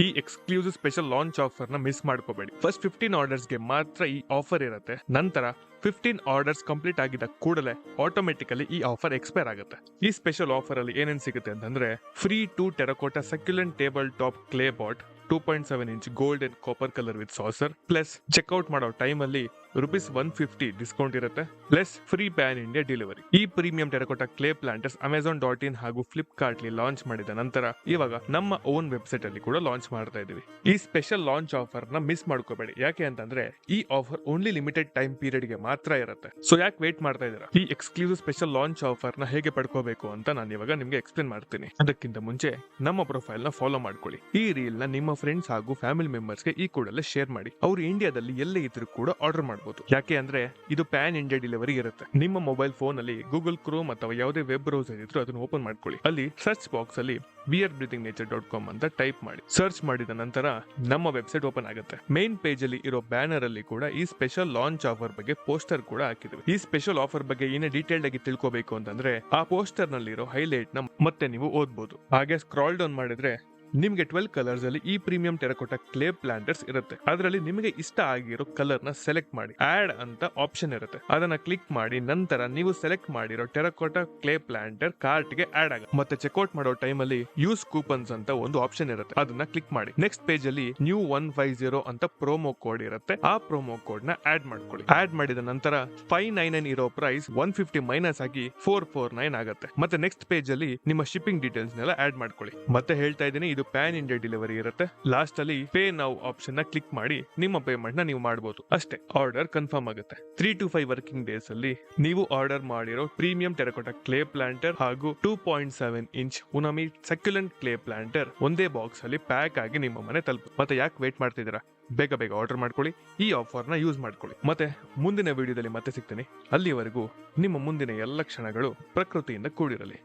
ಈ exclusive special launch offer ನ miss ಮಾಡ್ಕೋಬೇಡಿ. ಫಸ್ಟ್ 15 ಆರ್ಡರ್ಸ್ ಗೆ ಮಾತ್ರ ಈ ಆಫರ್ ಇರುತ್ತೆ. ನಂತರ 15 ಆರ್ಡರ್ಸ್ ಕಂಪ್ಲೀಟ್ ಆಗಿದ ಕೂಡಲೇ ಆಟೋಮೆಟಿಕಲಿ ಈ ಆಫರ್ ಎಕ್ಸ್ಪೈರ್ ಆಗುತ್ತೆ. ಈ ಸ್ಪೆಷಲ್ ಆಫರ್ ಅಲ್ಲಿ ಏನೇನ್ ಸಿಗುತ್ತೆ ಅಂತಂದ್ರೆ free 2 terracotta succulent table top clay pot 2.7 inch gold and copper colour with saucer, plus checkout ಮಾಡೋ ಟೈಮ್ ಅಲ್ಲಿ ₹150 ಡಿಸ್ಕೌಂಟ್ ಇರುತ್ತೆ, plus free pan India delivery. ಈ premium terracotta clay planters Amazon.in ಹಾಗೂ ಫ್ಲಿಪ್ಕಾರ್ಟ್ ಲಾಂಚ್ ಮಾಡಿದ ನಂತರ ಇವಾಗ ನಮ್ಮ ಓನ್ ವೆಬ್ಸೈಟ್ ಅಲ್ಲಿ ಕೂಡ ಲಾಂಚ್ ಮಾಡ್ತಾ ಇದೀವಿ. ಈ ಸ್ಪೆಷಲ್ ಲಾಂಚ್ ಆಫರ್ ನ ಮಿಸ್ ಮಾಡ್ಕೋಬೇಡಿ. ಯಾಕೆ ಅಂತಂದ್ರೆ ಈ offer only limited time period ಗೆ ಮಾತ್ರ ಇರುತ್ತೆ. ಸೊ ಯಾಕೆ ವೇಟ್ ಮಾಡ್ತಾ ಇದ್ದೀರಾ? ಈ ಎಕ್ಸ್ಕ್ಲೂಸಿವ್ ಸ್ಪೆಷಲ್ ಲಾಂಚ್ ಆಫರ್ ನ ಹೇಗೆ ಪಡ್ಕೋಬೇಕು ಅಂತ ನಾನು ಇವಾಗ ನಿಮ್ಗೆ ಎಕ್ಸ್ಪ್ಲೇನ್ ಮಾಡ್ತೀನಿ. ಅದಕ್ಕಿಂತ ಮುಂಚೆ ನಮ್ಮ ಪ್ರೊಫೈಲ್ ನ ಫಾಲೋ ಮಾಡ್ಕೊಳ್ಳಿ. ಈ ರೀಲ್ ನ ನಿಮ್ಮ ಫ್ರೆಂಡ್ಸ್ ಹಾಗೂ ಫ್ಯಾಮಿಲಿ ಮೆಂಬರ್ಸ್ ಗೆ ಈ ಕೂಡಲೇ ಶೇರ್ ಮಾಡಿ. ಅವರು ಇಂಡಿಯಾದಲ್ಲಿ ಎಲ್ಲೇ ಇದ್ರೂ ಕೂಡ ಆರ್ಡರ್ ಮಾಡಬಹುದು. ಯಾಕೆ ಅಂದ್ರೆ ಇದು ಪ್ಯಾನ್ ಇಂಡಿಯಾ ಡೆಲಿವರಿ ಇರುತ್ತೆ. ನಿಮ್ಮ ಮೊಬೈಲ್ ಫೋನ್ ಅಲ್ಲಿ ಗೂಗಲ್ ಕ್ರೋಮ್ ಅಥವಾ ಯಾವುದೇ ವೆಬ್ ಬ್ರೌಸರ್ ಇದ್ರೂ ಅದನ್ನು ಓಪನ್ ಮಾಡ್ಕೊಳ್ಳಿ. ಅಲ್ಲಿ ಸರ್ಚ್ ಬಾಕ್ಸ್ ಅಲ್ಲಿ wearebreathingnature.com ಅಂತ ಟೈಪ್ ಮಾಡಿ. ಸರ್ಚ್ ಮಾಡಿದ ನಂತರ ನಮ್ಮ ವೆಬ್ಸೈಟ್ ಓಪನ್ ಆಗುತ್ತೆ. ಮೇನ್ ಪೇಜ್ ಅಲ್ಲಿ ಇರೋ ಬ್ಯಾನರ್ ಅಲ್ಲಿ ಕೂಡ ಈ ಸ್ಪೆಷಲ್ ಲಾಂಚ್ ಆಫರ್ ಬಗ್ಗೆ ಪೋಸ್ಟರ್ ಕೂಡ ಹಾಕಿದ್ವಿ. ಈ ಸ್ಪೆಷಲ್ ಆಫರ್ ಬಗ್ಗೆ ಏನೇ ಡೀಟೇಲ್ಡ್ ಆಗಿ ತಿಳ್ಕೋಬೇಕು ಅಂತಂದ್ರೆ ಆ ಪೋಸ್ಟರ್ ನಲ್ಲಿರೋ ಹೈಲೈಟ್ ನ ಮತ್ತೆ ನೀವು ಓದಬಹುದು. ಹಾಗೆ ಸ್ಕ್ರಾಲ್ ಡೌನ್ ಮಾಡಿದ್ರೆ ನಿಮ್ಗೆ 12 ಕಲರ್ಸ್ ಅಲ್ಲಿ ಈ ಪ್ರೀಮಿಯಂ ಟೆರಕೋಟಾ ಕ್ಲೇ ಪ್ಲಾಂಟರ್ಸ್ ಇರುತ್ತೆ. ಅದರಲ್ಲಿ ನಿಮಗೆ ಇಷ್ಟ ಆಗಿರೋ ಕಲರ್ ನ ಸೆಲೆಕ್ಟ್ ಮಾಡಿ. ಆಡ್ ಅಂತ ಆಪ್ಷನ್ ಇರುತ್ತೆ, ಅದನ್ನ ಕ್ಲಿಕ್ ಮಾಡಿ. ನಂತರ ನೀವು ಸೆಲೆಕ್ಟ್ ಮಾಡಿರೋ ಟೆರಕೋಟಾ ಕ್ಲೇ ಪ್ಲಾಂಟರ್ ಕಾರ್ಟ್ ಗೆ ಆಡ್ ಆಗುತ್ತೆ. ಮತ್ತೆ ಚೆಕ್ಔಟ್ ಮಾಡೋ ಟೈಮ್ ಅಲ್ಲಿ ಯೂಸ್ ಕೂಪನ್ಸ್ ಅಂತ ಒಂದು ಆಪ್ಷನ್ ಇರುತ್ತೆ, ಅದನ್ನ ಕ್ಲಿಕ್ ಮಾಡಿ. ನೆಕ್ಸ್ಟ್ ಪೇಜ್ ಅಲ್ಲಿ ನ್ಯೂ 150 ಅಂತ ಪ್ರೋಮೋ ಕೋಡ್ ಇರುತ್ತೆ. ಆ ಪ್ರೋಮೋ ಕೋಡ್ ನ ಆಡ್ ಮಾಡ್ಕೊಳ್ಳಿ. ಆಡ್ ಮಾಡಿದ ನಂತರ 599 ಇರೋ ಪ್ರೈಸ್ 150 ಮೈನಸ್ ಆಗಿ 449 ಆಗುತ್ತೆ. ಮತ್ತೆ ನೆಕ್ಸ್ಟ್ ಪೇಜ್ ಅಲ್ಲಿ ನಿಮ್ಮ ಶಿಪ್ಪಿಂಗ್ ಡೀಟೇಲ್ಸ್ ನೆಲ್ಲ ಆಡ್ ಮಾಡ್ಕೊಳ್ಳಿ. ಮತ್ತೆ ಹೇಳ್ತಾ ಇದ್ದೀನಿ, ಇದು ಪ್ಯಾನ್ ಇಂಡಿಯಾ ಡೆಲಿವರಿ ಇರುತ್ತೆ. ಲಾಸ್ಟ್ ಅಲ್ಲಿ ಪೇ ನೌ ಆಪ್ಷನ್ ನ ಕ್ಲಿಕ್ ಮಾಡಿ ನಿಮ್ಮ ಪೇಮೆಂಟ್ ನ ನೀವು ಮಾಡಬಹುದು. ಅಷ್ಟೇ, ಆರ್ಡರ್ ಕನ್ಫರ್ಮ್ ಆಗುತ್ತೆ. 3 to 5 ವರ್ಕಿಂಗ್ ಡೇಸ್ ಅಲ್ಲಿ ನೀವು ಆರ್ಡರ್ ಮಾಡಿರೋ ಪ್ರೀಮಿಯಂ ಟೆರಕೋಟಾ ಕ್ಲೇ ಪ್ಲಾಂಟರ್ ಹಾಗೂ 2.7 ಇಂಚ್ ಉನಮಿ ಸಕ್ಯುಲೆಂಟ್ ಕ್ಲೇ ಪ್ಲಾಂಟರ್ ಒಂದೇ ಬಾಕ್ಸ್ ಅಲ್ಲಿ ಪ್ಯಾಕ್ ಆಗಿ ನಿಮ್ಮ ಮನೆ ತಲುಪುತ್ತೆ. ಮತ್ತೆ ಯಾಕೆ ವೇಟ್ ಮಾಡ್ತಿದ್ದೀರಾ? ಬೇಗ ಬೇಗ ಆರ್ಡರ್ ಮಾಡ್ಕೊಳ್ಳಿ. ಈ ಆಫರ್ ನ ಯೂಸ್ ಮಾಡ್ಕೊಳ್ಳಿ. ಮತ್ತೆ ಮುಂದಿನ ವಿಡಿಯೋದಲ್ಲಿ ಮತ್ತೆ ಸಿಗ್ತೀನಿ. ಅಲ್ಲಿವರೆಗೂ ನಿಮ್ಮ ಮುಂದಿನ ಎಲ್ಲ ಕ್ಷಣಗಳು ಪ್ರಕೃತಿಯಿಂದ ಕೂಡಿರಲಿ.